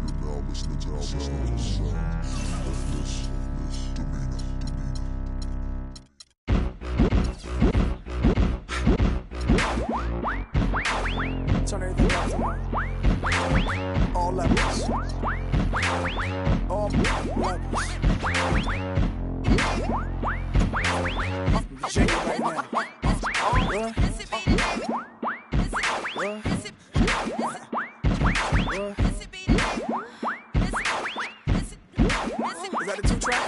You're now listening to the sound of this demeanor. Turn everything up tonight. All levels. All levels. Shake it right now. What? What? Is that a 2-track?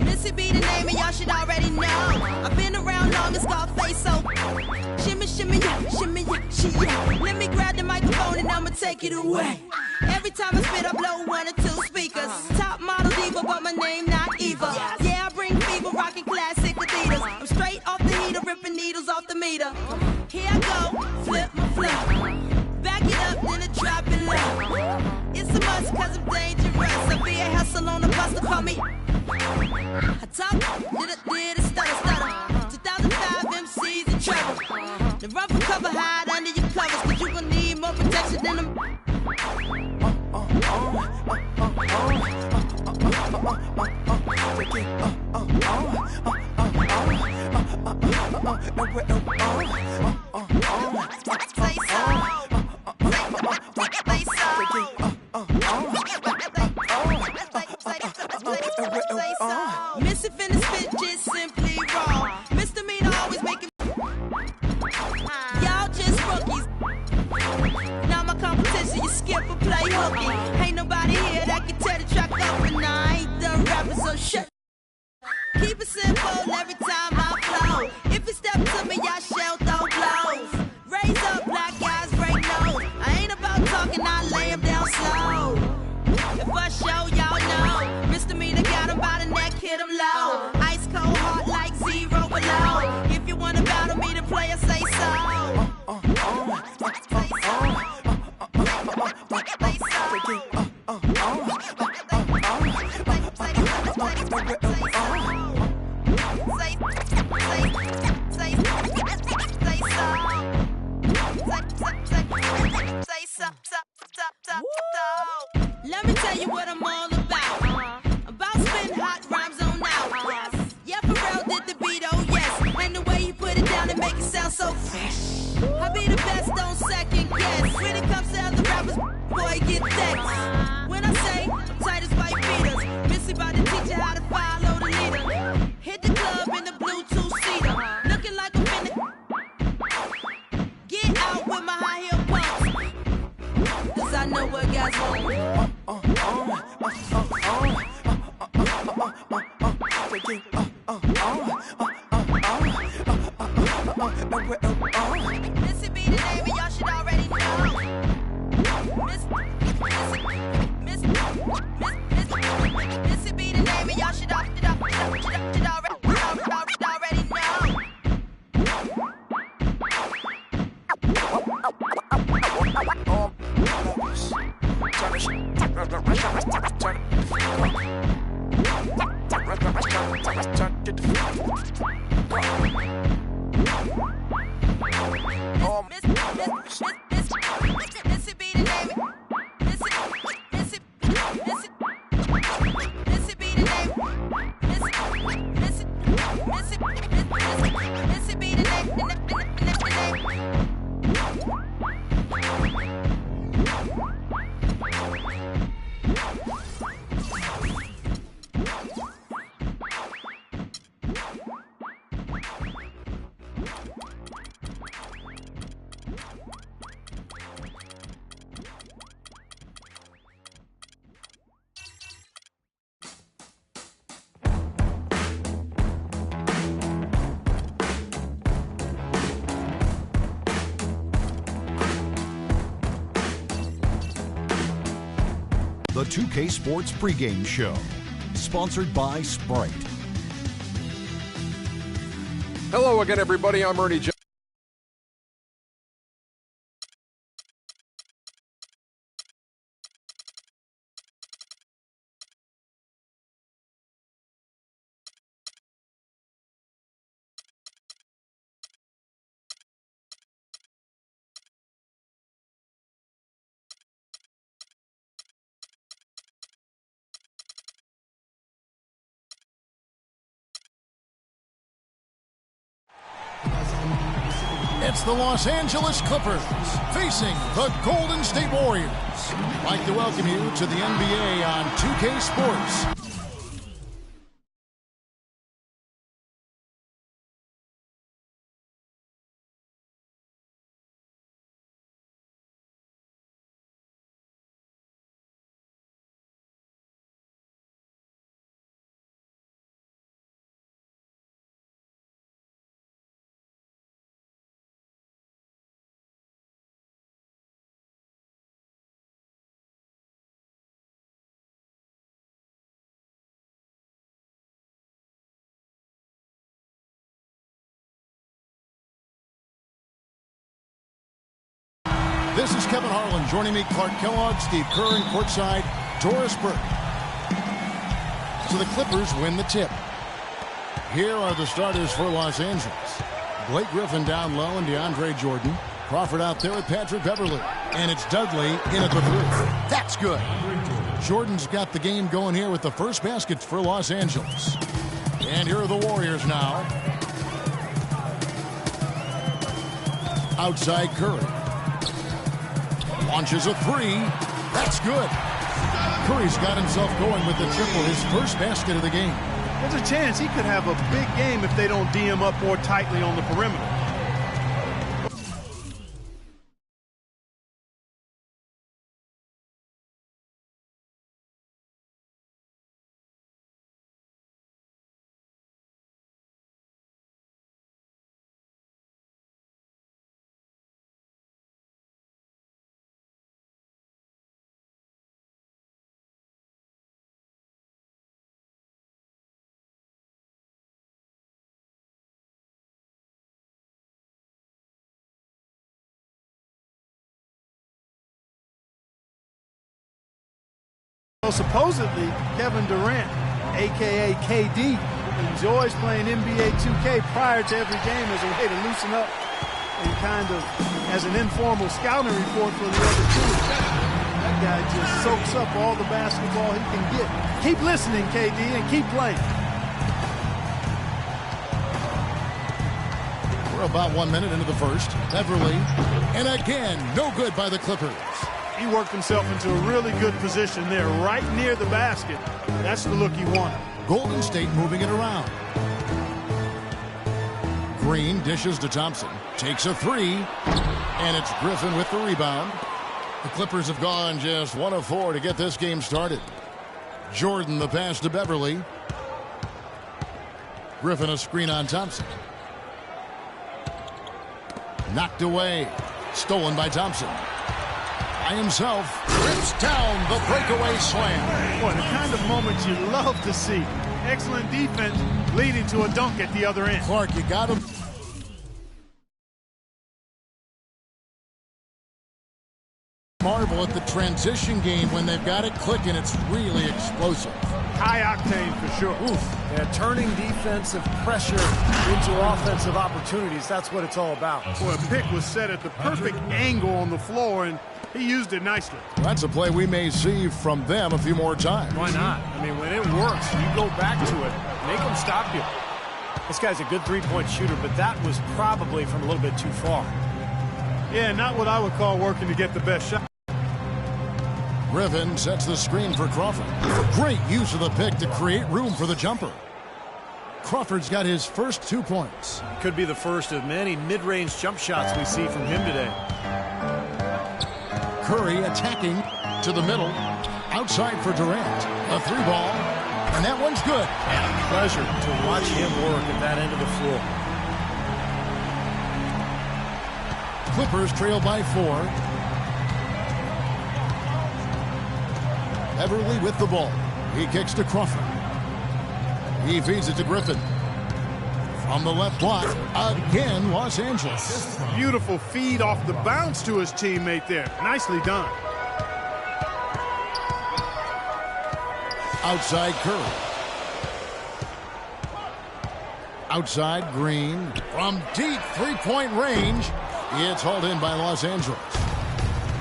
Missy be the name and y'all should already know. I've been around long as Scarface, so shimmy, shimmy, yeah, shimmy, yeah, she, yeah. Let me grab the microphone and I'ma take it away. Every time I spit, I blow 1 or 2 speakers. Top model diva, but my name not Eva. Yeah, I bring fever, rocking classic Adidas. I'm straight off the heater, ripping needles off the meter. Here I go, flip my flip. Back it up, then I drop it low. It's a must, cause I'm dangerous. I be a hustle on the bus to call me. I talk, did a stutter. 2005 MCs in trouble. The rough and cover hide under your covers, cause you gon' need more protection than them. Missy finna spit just simply wrong. Misdemeanor always making y'all just rookies. Now my competition, you skip or play hooky. Ain't nobody here that can tear the track up, and I ain't the rapper, so shut. Keep it simple every time I flow. If you step to me, y'all shall throw blows. Raise up, black guys break nose. I ain't about talking, I lay 'em down slow. If I show y'all know, misdemeanor got 'em by the neck, hit 'em low. Ice cold heart like 0 below. If you wanna battle me, the player say so. Let me tell you what I'm all about. About spitting hot rhymes on out. Yeah, Pharrell did the beat, oh yes. And the way he put it down and make it sound so fresh. I be the best, don't second guess. When it comes to other rappers, boy, get next. When I say I'm tight as white beaters, Missy about to teach you how to follow the leader. Hit the club in the Bluetooth seater, looking like I'm finna get out with my high heel pumps. Cause I know what guys want. Missy be the name and y'all should already know. Missy be the name and y'all should already know. Missy be the name. Missy be the name. Missy be the name. The 2K Sports pregame show, sponsored by Sprite. Hello again, everybody. I'm Ernie Johnson. It's the Los Angeles Clippers facing the Golden State Warriors. I'd like to welcome you to the NBA on 2K Sports. This is Kevin Harlan joining me, Clark Kellogg, Steve Kerr, and courtside, Doris Burke. So the Clippers win the tip. Here are the starters for Los Angeles. Blake Griffin down low and DeAndre Jordan. Crawford out there with Patrick Beverley. And it's Dudley in at the three. That's good. Jordan's got the game going here with the first basket for Los Angeles. And here are the Warriors now. Outside Curry. Launches a three. That's good. Curry's got himself going with the triple, his first basket of the game. There's a chance he could have a big game if they don't D him up more tightly on the perimeter. Well, supposedly, Kevin Durant, a.k.a. KD, enjoys playing NBA 2K prior to every game as a way to loosen up and kind of as an informal scouting report for the other team. That guy just soaks up all the basketball he can get. Keep listening, KD, and keep playing. We're about 1 minute into the first. Beverley, and again, no good by the Clippers. He worked himself into a really good position there, right near the basket. That's the look he wanted. Golden State moving it around. Green dishes to Thompson. Takes a three. And it's Griffin with the rebound. The Clippers have gone just 1 of 4 to get this game started. Jordan the pass to Beverley. Griffin a screen on Thompson. Knocked away. Stolen by Thompson. By himself, rips down the breakaway slam. Boy, the kind of moment you love to see. Excellent defense leading to a dunk at the other end. Clark, you got him. Marvel at the transition game when they've got it clicking. It's really explosive. High octane for sure. Oof. Yeah, turning defensive pressure into offensive opportunities. That's what it's all about. Boy, a pick was set at the perfect angle on the floor, and he used it nicely. That's a play we may see from them a few more times. Why not? I mean, when it works, you go back to it. Make them stop you. This guy's a good three-point shooter, but that was probably from a little bit too far. Yeah, not what I would call working to get the best shot. Griffin sets the screen for Crawford. Great use of the pick to create room for the jumper. Crawford's got his first 2 points. Could be the first of many mid-range jump shots we see from him today. Curry attacking to the middle. Outside for Durant. A three ball. And that one's good. And a pleasure to watch him work at that end of the floor. Clippers trail by 4. Beverley with the ball. He kicks to Crawford. He feeds it to Griffin. From the left block, again, Los Angeles. Beautiful feed off the bounce to his teammate there. Nicely done. Outside Curry. Outside Green. From deep three-point range, it's hauled in by Los Angeles.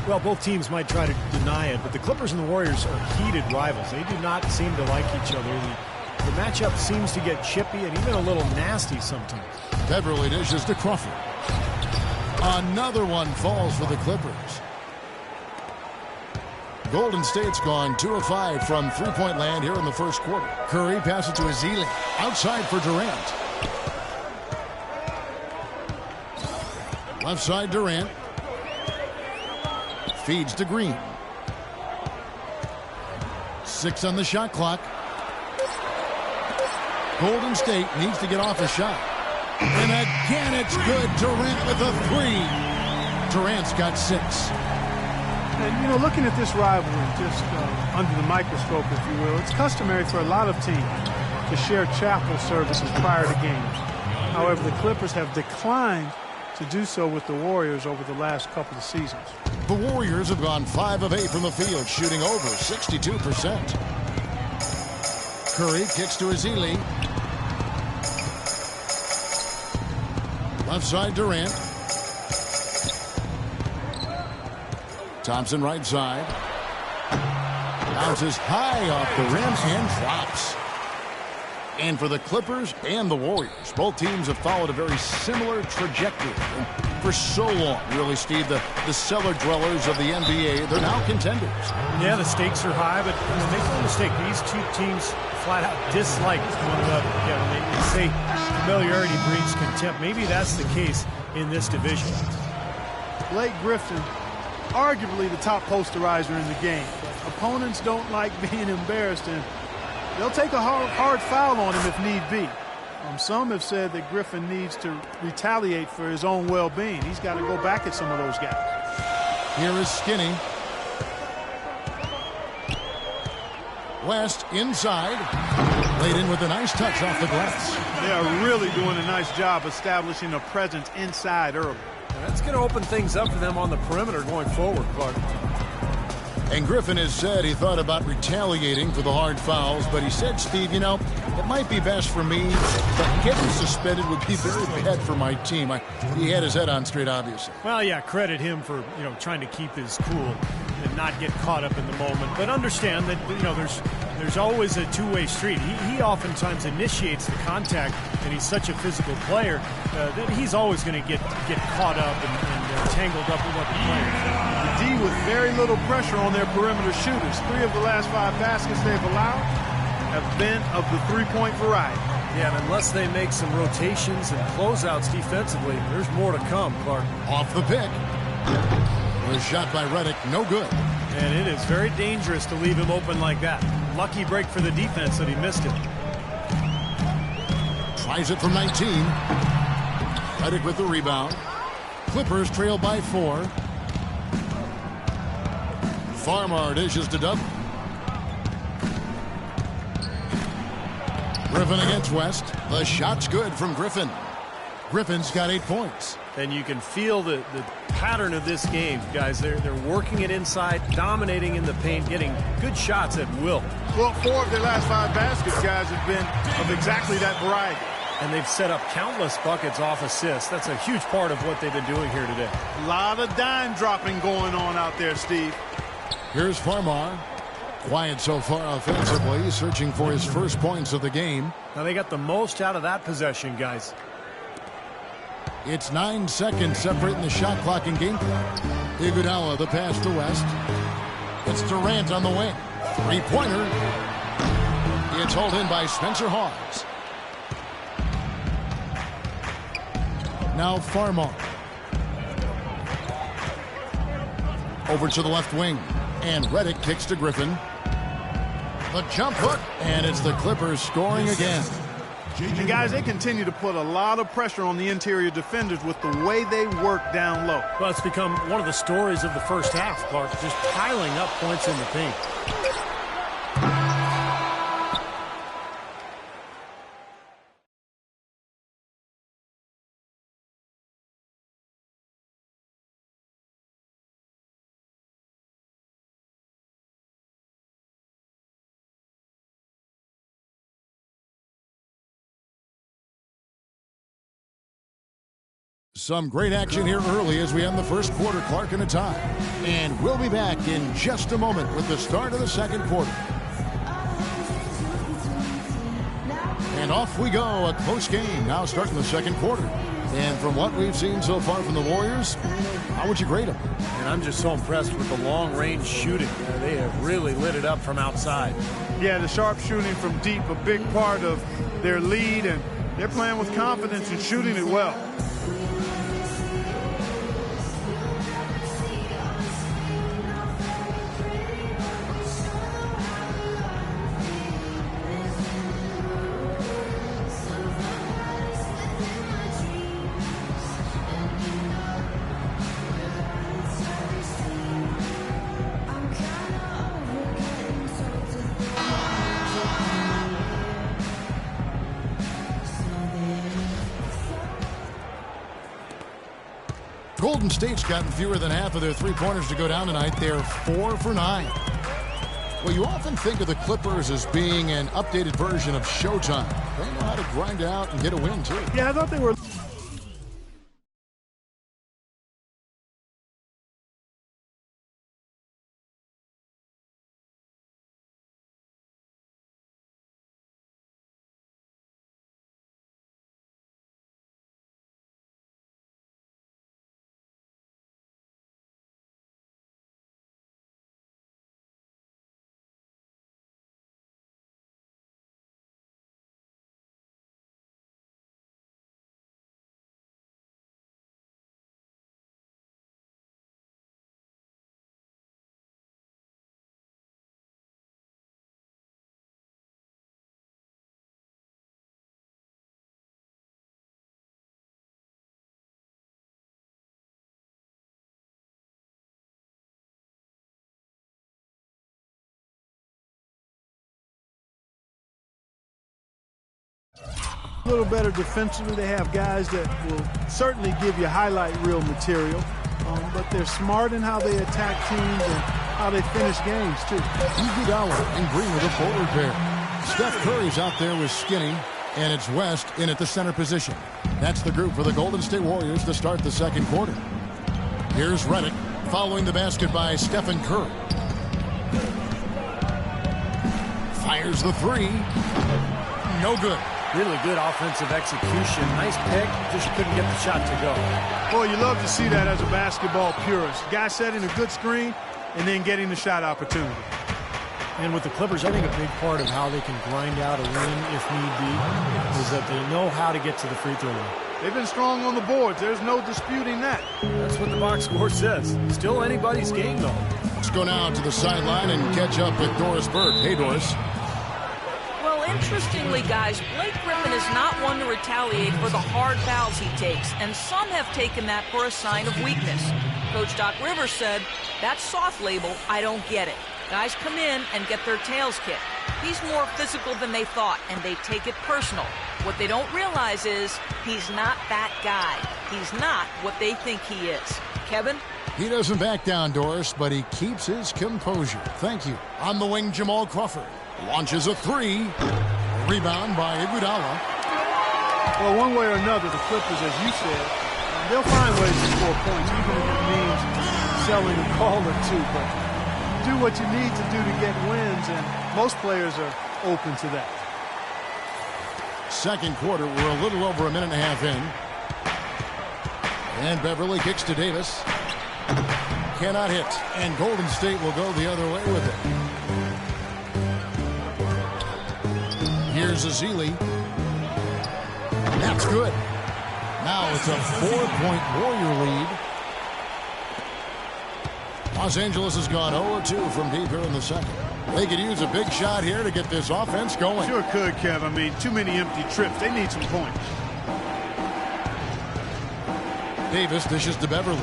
Well, both teams might try to deny it, but the Clippers and the Warriors are heated rivals. They do not seem to like each other. The matchup seems to get chippy and even a little nasty sometimes. Beverley dishes to Crawford. Another one falls for the Clippers. Golden State's gone 2 of 5 from three-point land here in the first quarter. Curry passes to Ezeli. Outside for Durant. Left side Durant. Feeds to Green. 6 on the shot clock. Golden State needs to get off a shot. And again, it's good. Durant with a 3. Durant's got 6. And, you know, looking at this rivalry just under the microscope, if you will, it's customary for a lot of teams to share chapel services prior to games. However, the Clippers have declined to do so with the Warriors over the last couple of seasons. The Warriors have gone 5 of 8 from the field, shooting over 62%. Curry kicks to Ezeli. Left side Durant. Thompson right side. Bounces high off the rim and drops. And for the Clippers and the Warriors, both teams have followed a very similar trajectory. And for so long, really, Steve, the cellar dwellers of the NBA, they're now contenders. Yeah, the stakes are high, but make no mistake, these two teams flat out dislike one another. Yeah, they say familiarity breeds contempt. Maybe that's the case in this division. Blake Griffin, arguably the top posterizer in the game. Opponents don't like being embarrassed, and they'll take a hard foul on him if need be. Some have said that Griffin needs to retaliate for his own well-being. He's got to go back at some of those guys. Here is Skinny. West inside. Laid in with a nice touch off the glass. They are really doing a nice job establishing a presence inside early. That's going to open things up for them on the perimeter going forward, Clark. And Griffin has said he thought about retaliating for the hard fouls, but he said, Steve, you know, it might be best for me, but getting suspended would be very bad for my team. He had his head on straight, obviously. Well, yeah, credit him for, trying to keep his cool and not get caught up in the moment. But understand that, there's always a two-way street. He oftentimes initiates the contact, and he's such a physical player that he's always going to get caught up and tangled up with other players. The D with very little pressure on their perimeter shooters. 3 of the last 5 baskets they've allowed have been of the three-point variety. Yeah, and unless they make some rotations and closeouts defensively, there's more to come, Clark. Off the pick. The shot by Redick, no good. And it is very dangerous to leave him open like that. Lucky break for the defense that he missed it. Tries it from 19. Redick with the rebound. Clippers trail by 4. Farmar dishes to Dub. Griffin against West. The shot's good from Griffin. Griffin's got 8 points. And you can feel the pattern of this game, guys. They're working it inside, dominating in the paint, getting good shots at will. Well, 4 of their last 5 baskets, guys, have been of exactly that variety. And they've set up countless buckets off assists. That's a huge part of what they've been doing here today. A lot of dime dropping going on out there, Steve. Here's Farmar. Quiet so far offensively, searching for his first points of the game. Now they got the most out of that possession, guys. It's 9 seconds separating the shot clock and game clock. Iguodala the pass to West. It's Durant on the wing. 3-pointer. It's hauled in by Spencer Hawes. Now Farmar. Over to the left wing. And Redick kicks to Griffin. The jump hook. And it's the Clippers scoring again. And guys, they continue to put a lot of pressure on the interior defenders with the way they work down low. Well, it's become one of the stories of the first half, Clark, just piling up points in the paint. Some great action here early as we end the first quarter. Clark in a tie. And we'll be back in just a moment with the start of the second quarter. And off we go. A close game now starting the second quarter. And from what we've seen so far from the Warriors, how would you grade them? And I'm just so impressed with the long-range shooting. They have really lit it up from outside. Yeah, the sharp shooting from deep, a big part of their lead, and they're playing with confidence and shooting it well. Golden State's gotten fewer than half of their three-pointers to go down tonight. They're 4 for 9. Well, you often think of the Clippers as being an updated version of Showtime. They know how to grind out and get a win, too. Yeah, I thought they were... A little better defensively. They have guys that will certainly give you highlight reel material, but they're smart in how they attack teams and how they finish games, too. Iguodala and Green with a forward pair. Steph Curry's out there with Skinny, and it's West in at the center position. That's the group for the Golden State Warriors to start the second quarter. Here's Redick following the basket by Stephen Curry. Fires the three. No good. Really good offensive execution. Nice pick, just couldn't get the shot to go. Boy, you love to see that as a basketball purist. Guy setting a good screen and then getting the shot opportunity. And with the Clippers, I think a big part of how they can grind out a win if need be is that they know how to get to the free throw line. They've been strong on the boards. There's no disputing that. That's what the box score says. Still anybody's game, though. Let's go now to the sideline and catch up with Doris Burke. Hey, Doris. Well, interestingly, guys, Blake Griffin is not one to retaliate for the hard fouls he takes, and some have taken that for a sign of weakness. Coach Doc Rivers said, "That's soft label, I don't get it. Guys come in and get their tails kicked. He's more physical than they thought, and they take it personal. What they don't realize is he's not that guy. He's not what they think he is." Kevin? He doesn't back down, Doris, but he keeps his composure. Thank you. On the wing, Jamal Crawford launches a three. Rebound by Iguodala. Well, one way or another, the Clippers, as you said, they'll find ways to score points, even if it means selling a call or two. But do what you need to do to get wins, and most players are open to that. Second quarter, we're a little over a minute and a half in. And Beverly kicks to Davis. Cannot hit. And Golden State will go the other way with it. Here's Azili. That's good. Now it's a 4-point Warrior lead. Los Angeles has gone 0-2 from deep here in the second. They could use a big shot here to get this offense going. Sure could, Kev. I mean, too many empty trips. They need some points. Davis dishes to Beverly.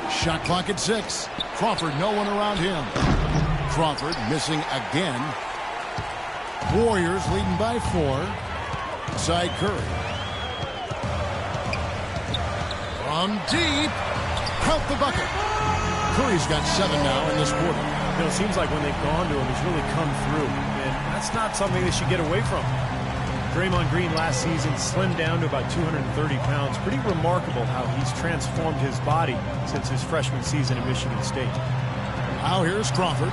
Shot clock at 6. Crawford, no one around him. Crawford missing again. Warriors leading by 4. Side Curry. From deep. Count the bucket. Curry's got 7 now in this quarter. You know, it seems like when they've gone to him, he's really come through. And that's not something they should get away from. Draymond Green last season slimmed down to about 230 pounds. Pretty remarkable how he's transformed his body since his freshman season at Michigan State. Now here's Crawford.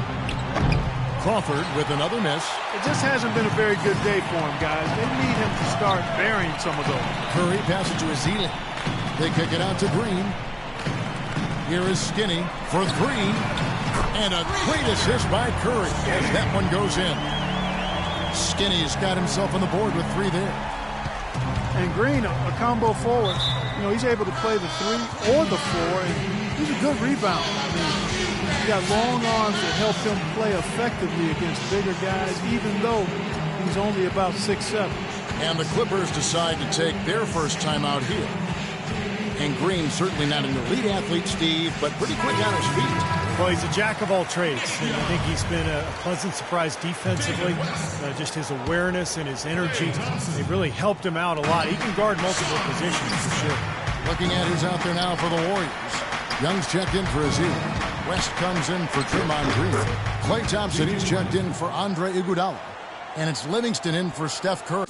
Crawford with another miss. It just hasn't been a very good day for him, guys. They need him to start burying some of those. Curry passes to Ezeli. They kick it out to Green. Here is Skinny for three. And a great assist by Curry as that one goes in. Skinny's got himself on the board with three there. And Green, a combo forward. You know, he's able to play the 3 or the 4, and he's a good rebounder. I mean, he's got long arms that help him play effectively against bigger guys, even though he's only about 6'7". And the Clippers decide to take their first time out here. And Green, certainly not an elite athlete, Steve, but pretty quick on his feet. Well, he's a jack of all trades, and I think he's been a pleasant surprise defensively. Just his awareness and his energy, they've really helped him out a lot. He can guard multiple positions for sure. Looking at who's out there now for the Warriors. Young's checked in for Ezeli. West comes in for Draymond Green. Klay Thompson, he's checked in for Andre Iguodala. And it's Livingston in for Steph Curry.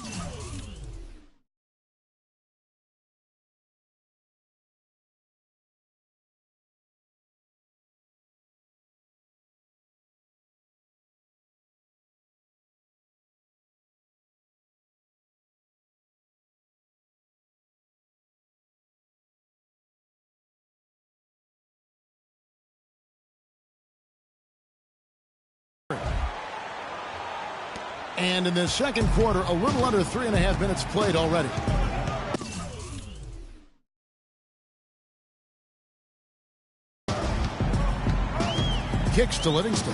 And in the second quarter, a little under 3.5 minutes played already. Kicks to Livingston.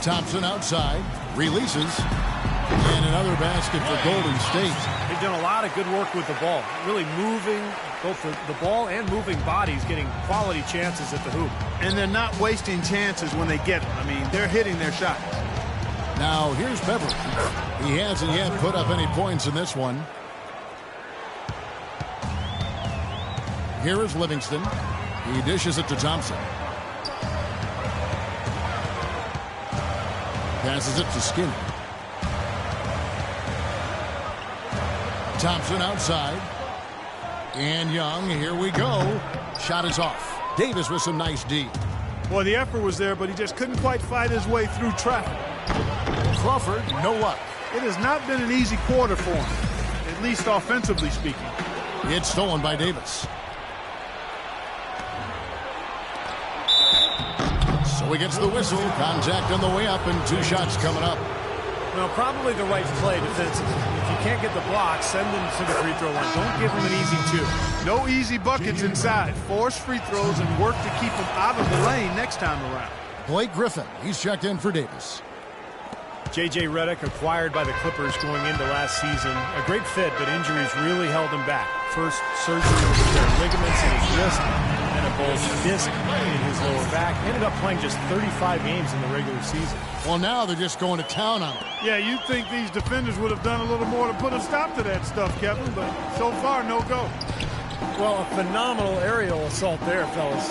Thompson outside, releases, and another basket for Golden State. They've done a lot of good work with the ball, really moving both the ball and moving bodies, getting quality chances at the hoop. And they're not wasting chances when they get them. I mean, they're hitting their shots. Now, here's Beverly. He hasn't yet put up any points in this one. Here is Livingston. He dishes it to Thompson. Passes it to Skinny. Thompson outside. And Young, here we go. Shot is off. Davis with some nice D. Boy, the effort was there, but he just couldn't quite fight his way through traffic. Crawford, no luck. It has not been an easy quarter for him, at least offensively speaking. It's stolen by Davis. So he gets the whistle. Contact on the way up and 2 shots coming up. Well, probably the right play defensively. If you can't get the block, send them to the free throw line. Don't give them an easy 2. No easy buckets inside. Force free throws and work to keep them out of the lane next time around. Blake Griffin, he's checked in for Davis. J.J. Redick, acquired by the Clippers going into last season. A great fit, but injuries really held him back. First surgery was a pair of ligaments in his wrist and a bulged disc in his lower back. Ended up playing just 35 games in the regular season. Well, now they're just going to town on him. Yeah, you'd think these defenders would have done a little more to put a stop to that stuff, Kevin, but so far, no go. Well, a phenomenal aerial assault there, fellas.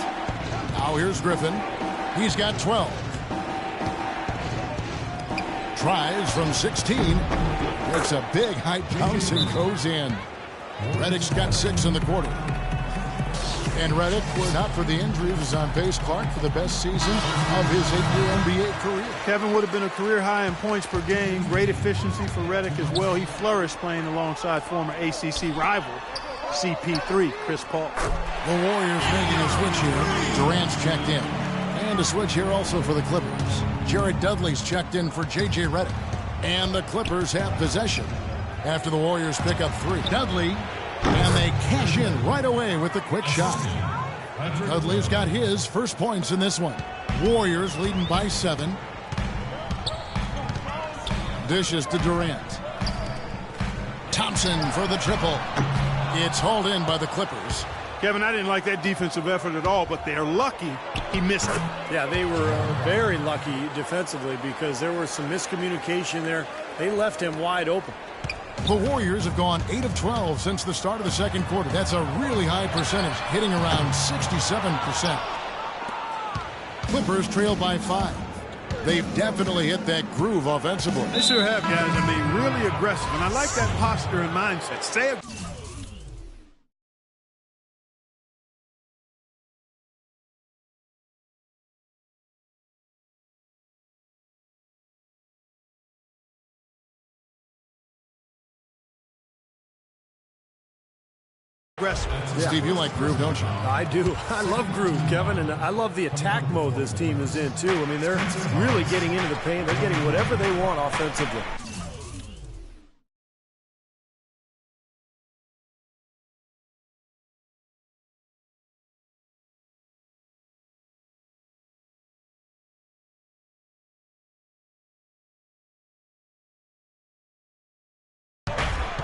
Now here's Griffin. He's got 12. Tries from 16. Makes a big high bounce and goes in. Redick's got 6 in the quarter. And Redick, were not for the injuries, is on pace, Clark, for the best season of his 8-year NBA career. Kevin would have been a career high in points per game. Great efficiency for Redick as well. He flourished playing alongside former ACC rival CP3, Chris Paul. The Warriors making a switch here. Durant's checked in. And a switch here also for the Clippers. Jared Dudley's checked in for J.J. Redick. And the Clippers have possession after the Warriors pick up 3. Dudley, and they cash in right away with the quick shot. Dudley's got his first points in this one. Warriors leading by 7. Dishes to Durant. Thompson for the triple. It's hauled in by the Clippers. Kevin, I didn't like that defensive effort at all, but they're lucky he missed it. Yeah, they were very lucky defensively because there was some miscommunication there. They left him wide open. The Warriors have gone 8 of 12 since the start of the second quarter. That's a really high percentage, hitting around 67%. Clippers trail by 5. They've definitely hit that groove offensively. They sure have, guys. I mean, really aggressive. And I like that posture and mindset. Stay aggressive. Yeah. Steve, you like groove, don't you? I do. I love groove, Kevin, and I love the attack mode this team is in, too. I mean, they're really getting into the paint. They're getting whatever they want offensively.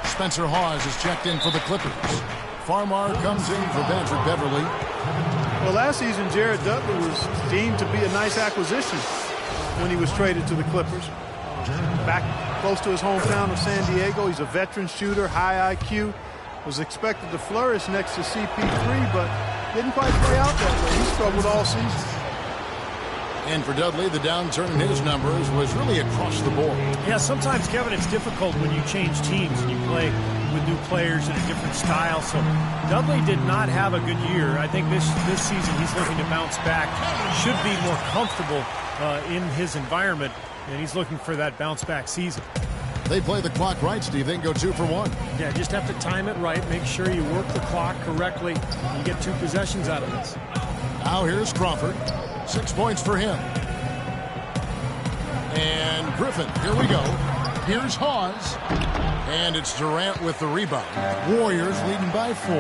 Spencer Hawes is checked in for the Clippers. Farmar comes in for Patrick Beverly. Well, last season, Jared Dudley was deemed to be a nice acquisition when he was traded to the Clippers. Back close to his hometown of San Diego. He's a veteran shooter, high IQ. Was expected to flourish next to CP3, but didn't quite play out that way. He struggled all season. And for Dudley, the downturn in his numbers was really across the board. Yeah, sometimes, Kevin, it's difficult when you change teams and you play with new players in a different style. So Dudley did not have a good year. I think this season he's looking to bounce back. Should be more comfortable in his environment, and he's looking for that bounce-back season. They play the clock right, Steve. They can go 2 for 1. Yeah, just have to time it right. Make sure you work the clock correctly. You get 2 possessions out of this. Now here's Crawford. 6 points for him. And Griffin, here we go. Here's Hawes. And it's Durant with the rebound. Warriors leading by 4.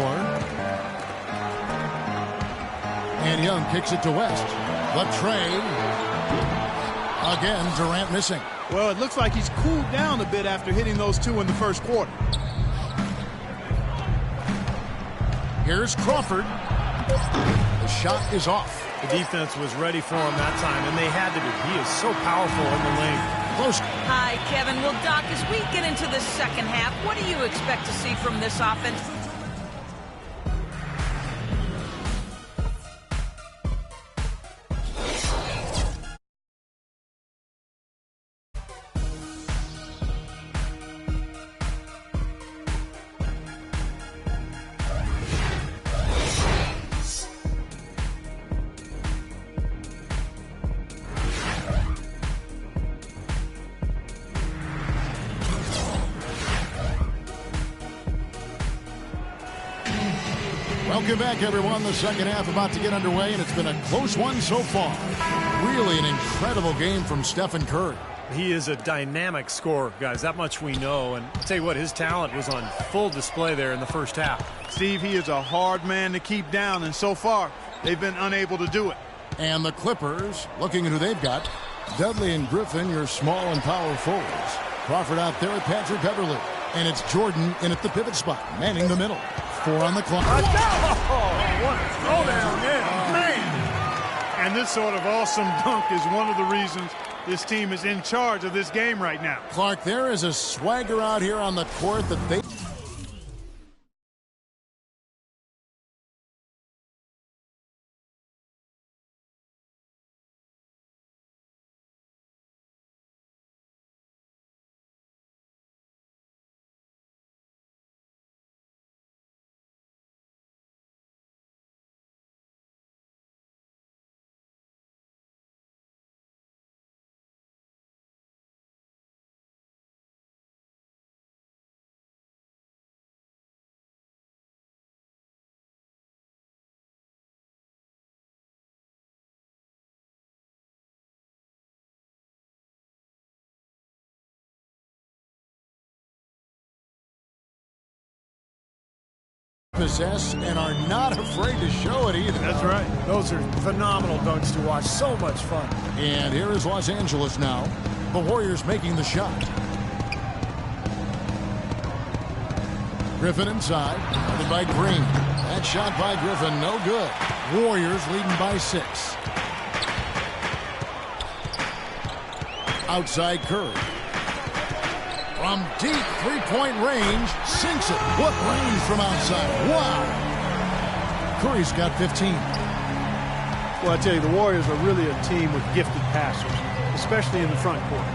And Young kicks it to West. The trade. Again, Durant missing. Well, it looks like he's cooled down a bit after hitting those 2 in the first quarter. Here's Crawford. The shot is off. The defense was ready for him that time, and they had to be. He is so powerful in the lane. Close. Hi, Kevin. Well, Doc, as we get into the second half, what do you expect to see from this offense? Welcome back, everyone. The second half about to get underway, and it's been a close one so far. Really an incredible game from Stephen Curry. He is a dynamic scorer, guys. That much we know. And I'll tell you what, his talent was on full display there in the first half. Steve, he is a hard man to keep down, and so far, they've been unable to do it. And the Clippers, looking at who they've got. Dudley and Griffin, your small and power forwards. Crawford out there with Patrick Beverly. And it's Jordan in at the pivot spot, manning the middle. 4 on the clock. What a throwdown, yeah, man. And this sort of awesome dunk is one of the reasons this team is in charge of this game right now. Clark, there is a swagger out here on the court that they possess and are not afraid to show it either. That's right. Those are phenomenal dunks to watch. So much fun. And here is Los Angeles now. The Warriors making the shot. Griffin inside. Guarded by Green. That shot by Griffin, no good. Warriors leading by 6. Outside Curry. From deep three-point range, sinks it. What range from outside. Wow. Curry's got 15. Well, I tell you, the Warriors are really a team with gifted passers, especially in the front court.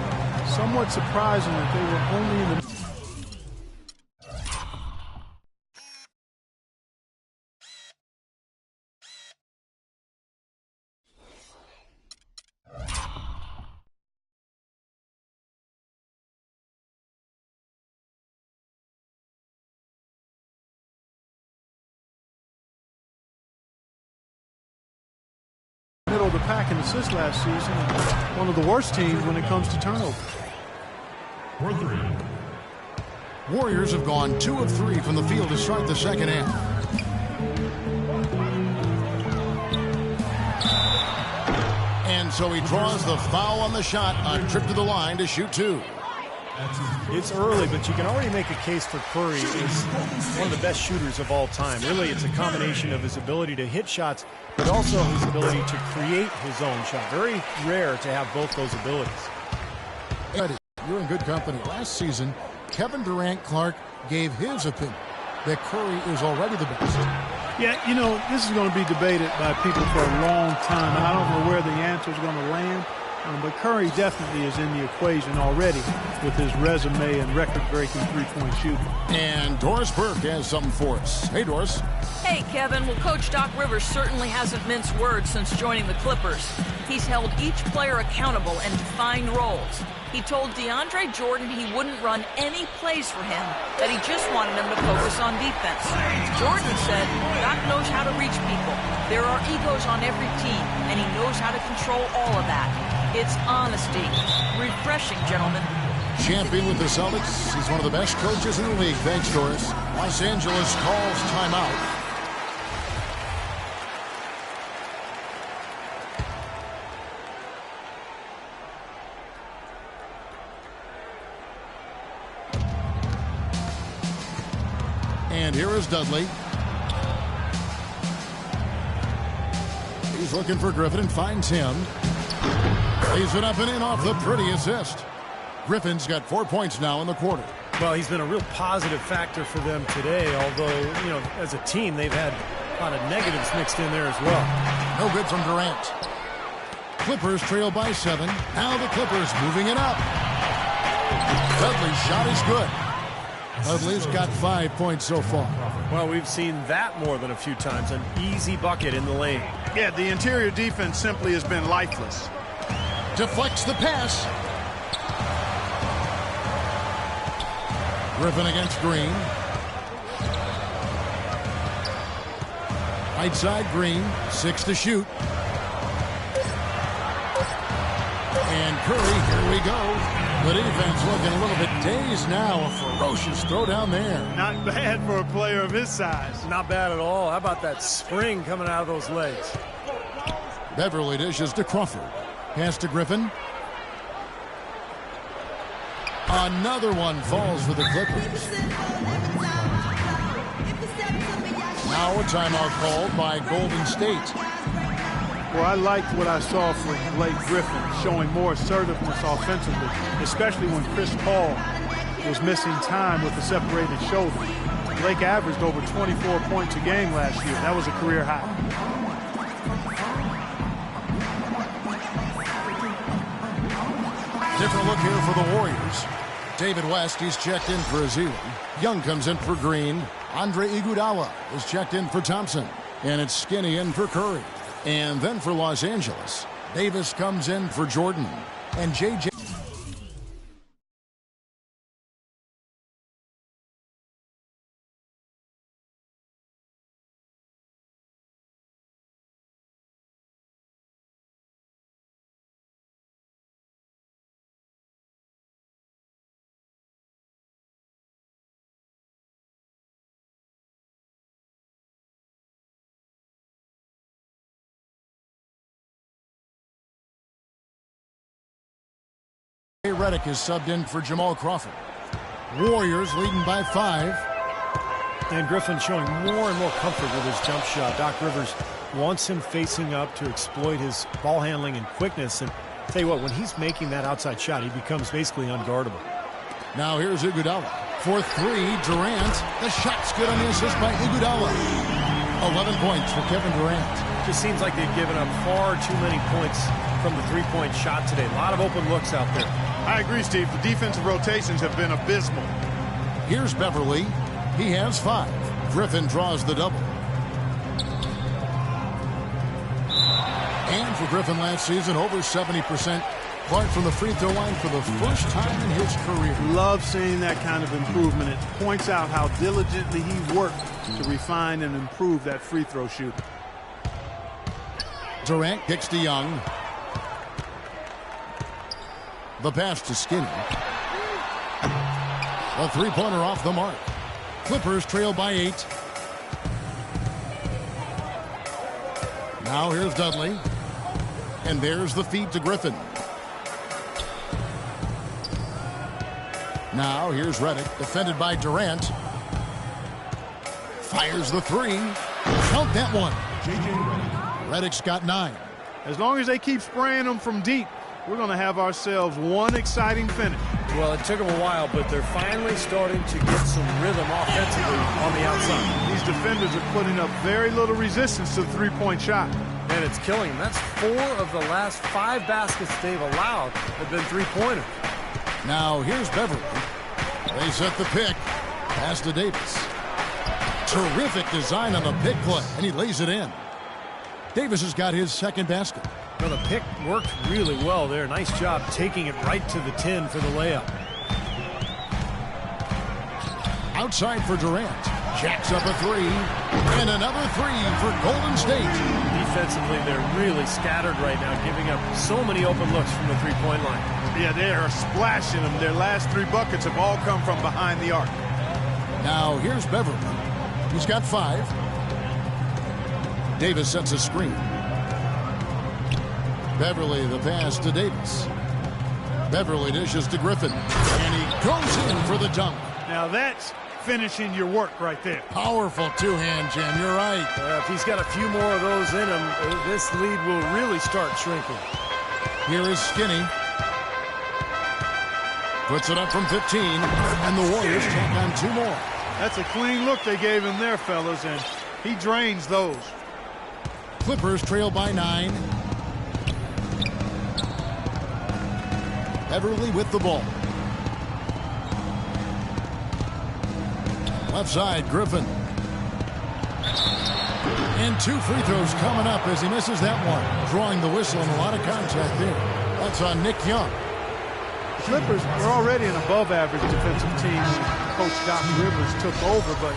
Somewhat surprising that they were only in the pack in assists last season. And one of the worst teams when it comes to turnovers. Warriors have gone 2 of 3 from the field to start the second half. And so he draws the foul on the shot, a trip to the line to shoot 2. It's early, but you can already make a case for Curry as one of the best shooters of all time. Really, it's a combination of his ability to hit shots, but also his ability to create his own shot. Very rare to have both those abilities. Eddie, you're in good company. Last season, Kevin Durant Clark gave his opinion that Curry is already the best. Yeah, you know, this is going to be debated by people for a long time, and I don't know where the answer is going to land. But Curry definitely is in the equation already with his resume and record-breaking three-point shooting. And Doris Burke has something for us. Hey, Doris. Hey, Kevin. Well, Coach Doc Rivers certainly hasn't minced words since joining the Clippers. He's held each player accountable and defined roles. He told DeAndre Jordan he wouldn't run any plays for him, that he just wanted him to focus on defense. Jordan said Doc knows how to reach people. There are egos on every team, and he knows how to control all of that. It's honesty. Refreshing, gentlemen. Champion with the Celtics. He's one of the best coaches in the league. Thanks, Doris. Los Angeles calls timeout. And here is Dudley. He's looking for Griffin and finds him. Lays it up and in off the pretty assist. Griffin's got 4 points now in the quarter. Well, he's been a real positive factor for them today, although, you know, as a team, they've had a lot of negatives mixed in there as well. No good from Durant. Clippers trail by 7. Now the Clippers moving it up. Dudley's shot is good. Dudley's got 5 points so far. Well, we've seen that more than a few times. An easy bucket in the lane. Yeah, the interior defense simply has been lifeless. Deflects the pass. Griffin against Green. Right side Green. 6 to shoot. And Curry, here we go. The defense looking a little bit dazed now. A ferocious throw down there. Not bad for a player of his size. Not bad at all. How about that spring coming out of those legs? Beverly dishes to Crawford. Pass to Griffin. Another one falls for the Clippers. Now a timeout called by Golden State. Well, I liked what I saw from Blake Griffin, showing more assertiveness offensively, especially when Chris Paul was missing time with the separated shoulder. Blake averaged over 24 points a game last year. That was a career high. Different look here for the Warriors. David West, he's checked in for Azili. Young comes in for Green. Andre Iguodala is checked in for Thompson. And it's Skinny in for Curry. And then for Los Angeles, Davis comes in for Jordan. And J.J. Redick is subbed in for Jamal Crawford. Warriors leading by 5. And Griffin showing more and more comfort with his jump shot. Doc Rivers wants him facing up to exploit his ball handling and quickness. And tell you what, when he's making that outside shot, he becomes basically unguardable. Now here's Iguodala. For 3, Durant. The shot's good on the assist by Iguodala. 11 points for Kevin Durant. Just seems like they've given up far too many points from the three-point shot today. A lot of open looks out there. I agree, Steve. The defensive rotations have been abysmal. Here's Beverly. He has 5. Griffin draws the double. And for Griffin last season, over 70%. Clark from the free throw line for the first time in his career. Love seeing that kind of improvement. It points out how diligently he worked to refine and improve that free throw shooting. Durant kicks to Young. The pass to Skinny. A three-pointer off the mark. Clippers trail by 8. Now here's Dudley. And there's the feed to Griffin. Now here's Reddick, defended by Durant. Fires the three. Count that one. Reddick's got 9. As long as they keep spraying them from deep, we're going to have ourselves one exciting finish. Well, it took them a while, but they're finally starting to get some rhythm offensively on the outside. These defenders are putting up very little resistance to the three-point shot. And it's killing them. That's 4 of the last 5 baskets they've allowed have been three-pointers. Now here's Beverly. They set the pick. Pass to Davis. Terrific design on the pick play, and he lays it in. Davis has got his second basket. Well, the pick worked really well there. Nice job taking it right to the 10 for the layup. Outside for Durant. Jacks up a 3. And another 3 for Golden State. Defensively, they're really scattered right now, giving up so many open looks from the three-point line. Yeah, they are splashing them. Their last 3 buckets have all come from behind the arc. Now here's Beverly. He's got 5. Davis sets a screen. Beverly, the pass to Davis. Beverly dishes to Griffin. And he goes in for the dunk. Now that's finishing your work right there. Powerful two-hand jam. You're right. If he's got a few more of those in him, this lead will really start shrinking. Here is Skinny. Puts it up from 15. And the Warriors tack on 2 more. That's a clean look they gave him there, fellas, and he drains those. Clippers trail by 9. Beverly with the ball. Left side, Griffin. And 2 free throws coming up as he misses that one. Drawing the whistle and a lot of contact there. That's on Nick Young. The Clippers are already an above-average defensive team. Coach Doc Rivers took over, but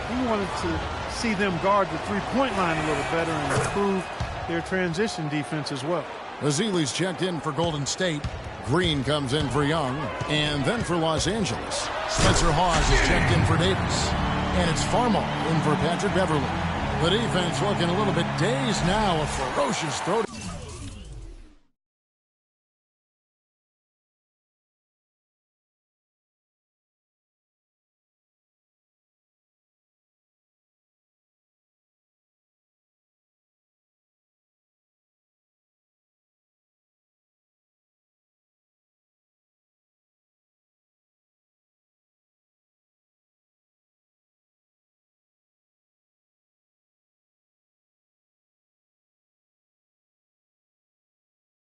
he wanted to see them guard the three-point line a little better and improve their transition defense as well. Azili's checked in for Golden State. Green comes in for Young. And then for Los Angeles, Spencer Hawes is checked in for Davis. And it's Farmall in for Patrick Beverly. The defense looking a little bit dazed now. A ferocious throw.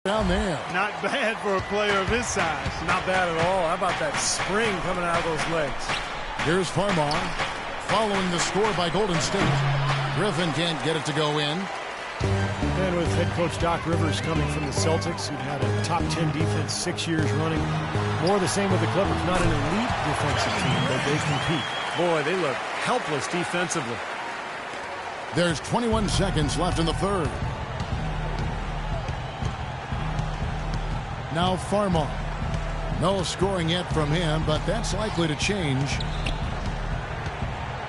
Down there. Not bad for a player of his size. Not bad at all. How about that spring coming out of those legs? Here's Farmar following the score by Golden State. Griffin can't get it to go in. And with head coach Doc Rivers coming from the Celtics, who've had a top 10 defense 6 years running. More the same with the Clippers. Not an elite defensive team, but they compete. Boy, they look helpless defensively. There's 21 seconds left in the third. Now Farmar. No scoring yet from him, but that's likely to change.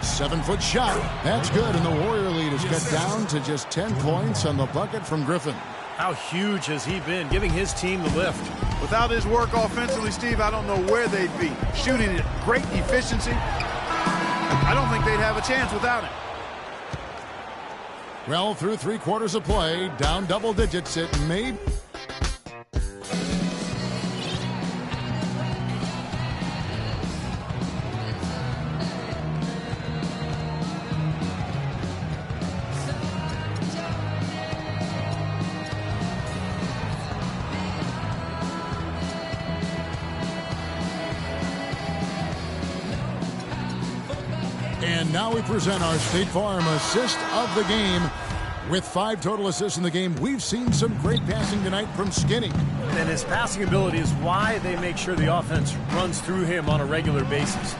7-foot shot. That's good, and the Warrior lead is cut down to just 10 points on the bucket from Griffin. How huge has he been, giving his team the lift? Without his work offensively, Steve, I don't know where they'd be. Shooting at great efficiency. I don't think they'd have a chance without him. Well, through 3 quarters of play, down double digits, it may... And now we present our State Farm assist of the game. With 5 total assists in the game, we've seen some great passing tonight from Skinny. And his passing ability is why they make sure the offense runs through him on a regular basis.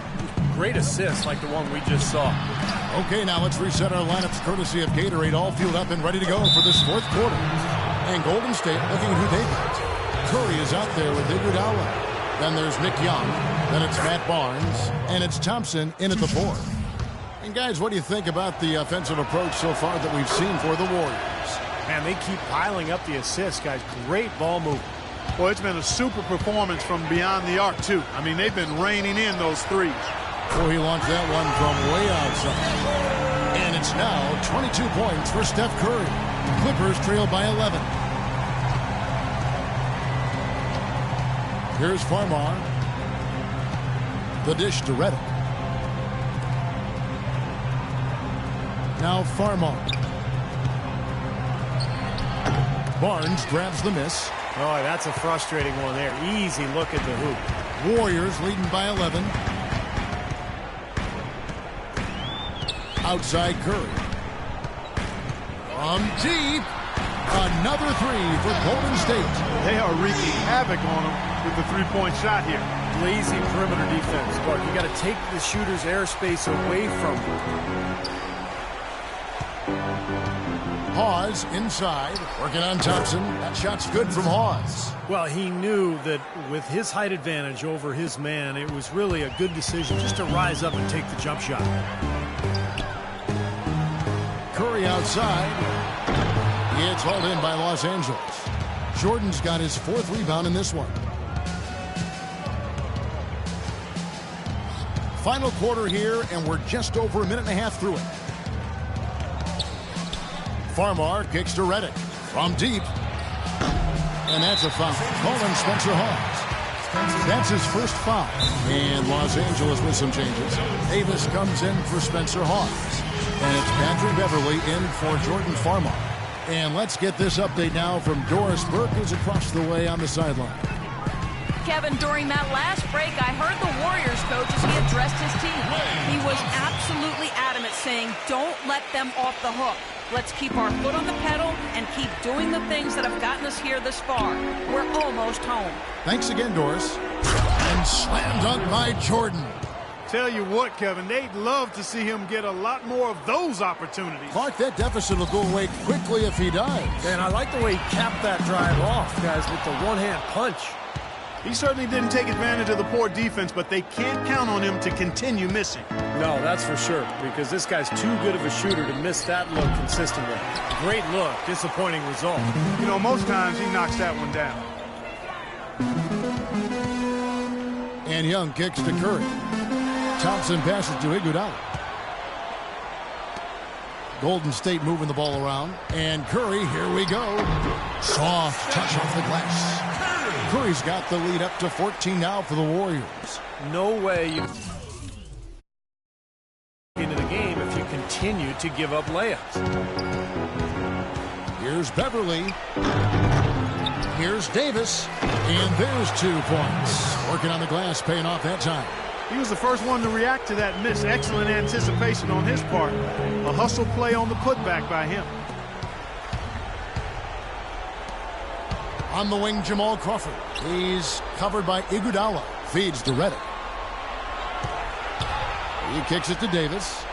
great assist like the one we just saw. Okay, now let's reset our lineups courtesy of Gatorade, all fueled up and ready to go for this fourth quarter. And Golden State looking at who they got. Curry is out there with Iguodala. Then there's Nick Young. Then it's Matt Barnes. And it's Thompson in at the 4. And guys, what do you think about the offensive approach so far that we've seen for the Warriors? Man, they keep piling up the assists, guys. Great ball movement. Well, it's been a super performance from beyond the arc, too. I mean, they've been raining in those threes. Oh, he launched that one from way outside. And it's now 22 points for Steph Curry. Clippers trail by 11. Here's Farmar. The dish to Redick. Now Farmar. Barnes grabs the miss. Oh, that's a frustrating one there. Easy look at the hoop. Warriors leading by 11. Outside Curry. From deep. Another three for Golden State. They are wreaking havoc on them with the three-point shot here. Lazy perimeter defense, Clark. You got to take the shooter's airspace away from him. Hawes inside, working on Thompson. That shot's good from Hawes. Well, he knew that with his height advantage over his man, it was really a good decision just to rise up and take the jump shot. Curry outside. It's hauled in by Los Angeles. Jordan's got his 4th rebound in this one. Final quarter here, and we're just over a minute and a half through it. Farmar kicks to Redick from deep. And that's a foul. Calling Spencer Hawes. That's his first foul. And Los Angeles with some changes. Davis comes in for Spencer Hawes. And it's Patrick Beverly in for Jordan Farmar. And let's get this update now from Doris Burke, who's across the way on the sideline. Kevin, during that last break, I heard the Warriors coach as he addressed his team. He was absolutely adamant, saying, don't let them off the hook. Let's keep our foot on the pedal and keep doing the things that have gotten us here this far. We're almost home. Thanks again, Doris. And slam dunk by Jordan. Tell you what, Kevin, they'd love to see him get a lot more of those opportunities. Clark, that deficit will go away quickly if he does. And I like the way he capped that drive off, guys, with the one-hand punch. He certainly didn't take advantage of the poor defense, but they can't count on him to continue missing. No, that's for sure, because this guy's too good of a shooter to miss that look consistently. Great look, disappointing result. You know, most times he knocks that one down. And Young kicks to Curry. Thompson passes to Iguodala. Golden State moving the ball around. And Curry, here we go. Soft touch off the glass. Curry's got the lead up to 14 now for the Warriors. No way you into the game if you continue to give up layups. Here's Beverly. Here's Davis. And there's 2 points. Working on the glass, paying off that time. He was the first one to react to that miss. Excellent anticipation on his part. A hustle play on the putback by him. On the wing, Jamal Crawford. He's covered by Iguodala. Feeds to Redick. He kicks it to Davis.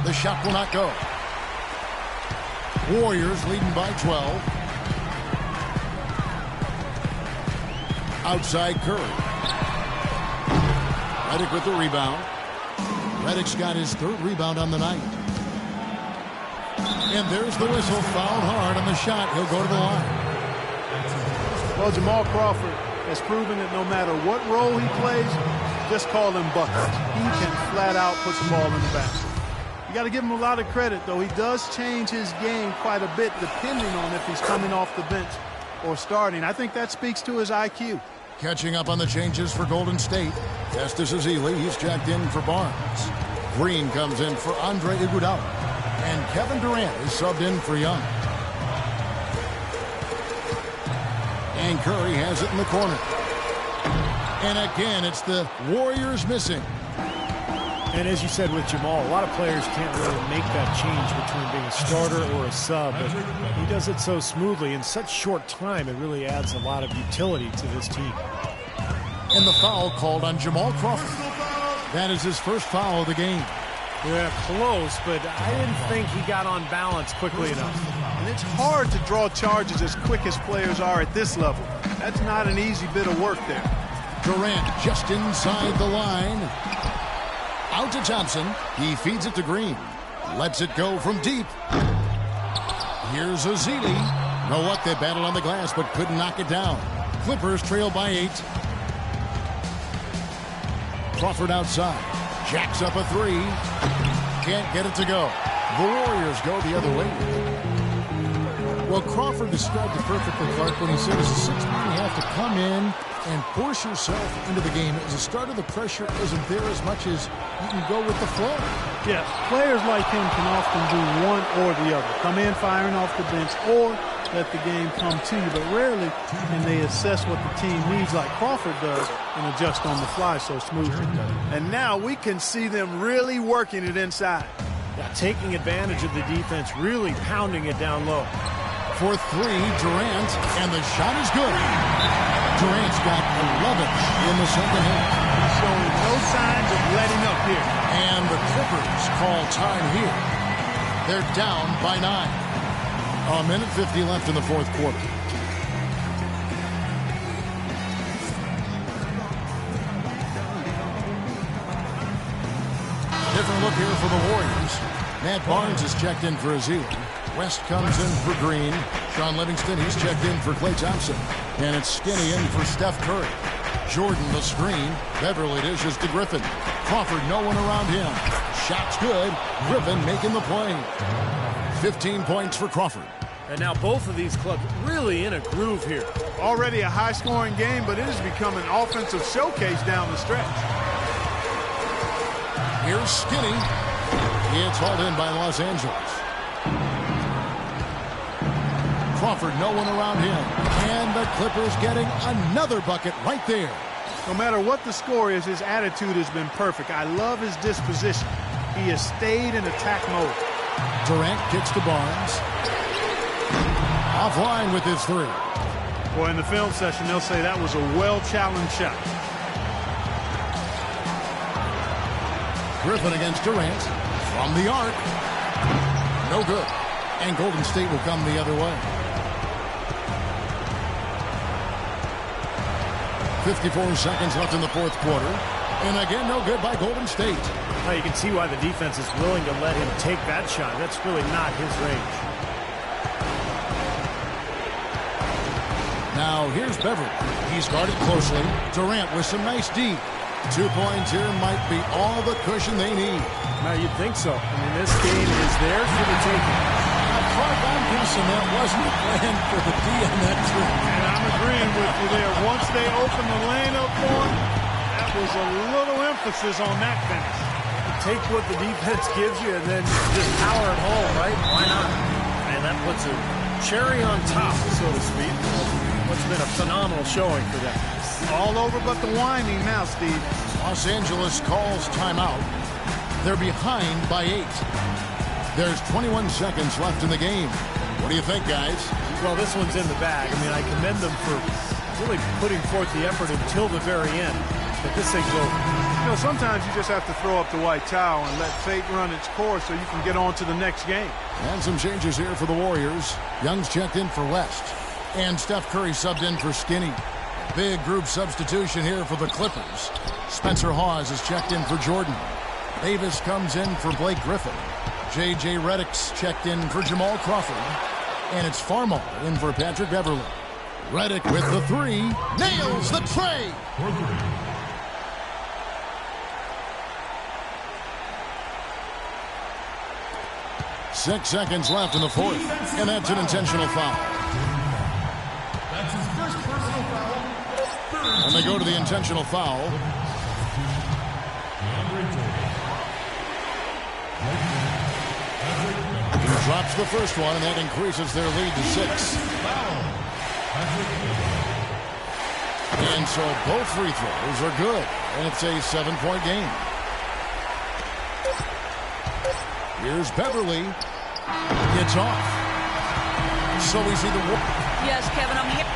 The shot will not go. Warriors leading by 12. Outside Curry. Redick with the rebound. Redick's got his 3rd rebound on the night. And there's the whistle. Fouled hard on the shot. He'll go to the line. Well, Jamal Crawford has proven that no matter what role he plays, just call him bucket. He can flat out put the ball in the basket. You got to give him a lot of credit, though. He does change his game quite a bit depending on if he's coming off the bench or starting. I think that speaks to his IQ. Catching up on the changes for Golden State. Estes Ezeli, he's jacked in for Barnes. Green comes in for Andre Iguodala. And Kevin Durant is subbed in for Young. And Curry has it in the corner. And again, it's the Warriors missing. And as you said with Jamal, a lot of players can't really make that change between being a starter or a sub. But he does it so smoothly in such short time, it really adds a lot of utility to this team. And the foul called on Jamal Crawford. That is his first foul of the game. Yeah, close, but I didn't think he got on balance quickly enough. And it's hard to draw charges as quick as players are at this level. That's not an easy bit of work there. Durant just inside the line. Out to Thompson. He feeds it to Green. Lets it go from deep. Here's Ezeli. Know what? They battled on the glass but couldn't knock it down. Clippers trail by 8. Crawford outside. Jacks up a 3. Can't get it to go. The Warriors go the other way. Well, Crawford described it perfectly, Clark, when he said as a sixth man, you have to come in and force yourself into the game. As a starter, the pressure isn't there as much as you can go with the flow. Yeah, players like him can often do one or the other. Come in firing off the bench or let the game come to you. But rarely can they assess what the team needs like Crawford does and adjust on the fly so smoothly. And now we can see them really working it inside. Yeah, taking advantage of the defense, really pounding it down low. For 3, Durant, and the shot is good. Durant's got 11 in the second half. He's showing no signs of letting up here. And the Clippers call time here. They're down by 9. A minute 50 left in the fourth quarter. Different look here for the Warriors. Matt Barnes is checked in for Ezeli. West comes in for Green. Sean Livingston, he's checked in for Klay Thompson. And it's Skinny in for Steph Curry. Jordan the screen. Beverly dishes to Griffin. Crawford, no one around him. Shot's good. Griffin making the play. 15 points for Crawford. And now both of these clubs really in a groove here. Already a high-scoring game, but it has become an offensive showcase down the stretch. Here's Skinny. It's hauled in by Los Angeles. Crawford, no one around him. And the Clippers getting another bucket right there. No matter what the score is, his attitude has been perfect. I love his disposition. He has stayed in attack mode. Durant kicks to Barnes. Offline with his 3. Boy, in the film session, they'll say that was a well-challenged shot. Griffin against Durant. From the arc. No good. And Golden State will come the other way. 54 seconds left in the fourth quarter. And again, no good by Golden State. Well, you can see why the defense is willing to let him take that shot. That's really not his range. Now, here's Beverly. He's guarded closely. Durant with some nice D. 2 points here might be all the cushion they need. Now, you'd think so. I mean, this game is theirs for the taking. Clark, I'm guessing that wasn't the plan for the D on that trip. And I'm agreeing with you there. Once they opened the lane up for him, that was a little emphasis on that finish. Take what the defense gives you and then just power it home, right? Why not? And that puts a cherry on top, so to speak. What's been a phenomenal showing for them. All over but the winding now, Steve. Los Angeles calls timeout. They're behind by 8. There's 21 seconds left in the game. What do you think, guys? Well, this one's in the bag. I mean, I commend them for really putting forth the effort until the very end. But this thing's over. You know, sometimes you just have to throw up the white towel and let fate run its course so you can get on to the next game. And some changes here for the Warriors. Young's checked in for West. And Steph Curry subbed in for Skinny. Big group substitution here for the Clippers. Spencer Hawes is checked in for Jordan. Davis comes in for Blake Griffin. J.J. Redick's checked in for Jamal Crawford. And it's Farmall in for Patrick Beverly. Redick with the 3. Nails the tray. 6 seconds left in the fourth. And that's an intentional foul. That's his first personal foul. And they go to the intentional foul. He drops the first one, and that increases their lead to 6. And so both free throws are good, and it's a 7-point game. Here's Beverly. Gets off. So we see the... Yes, Kevin, I'm here.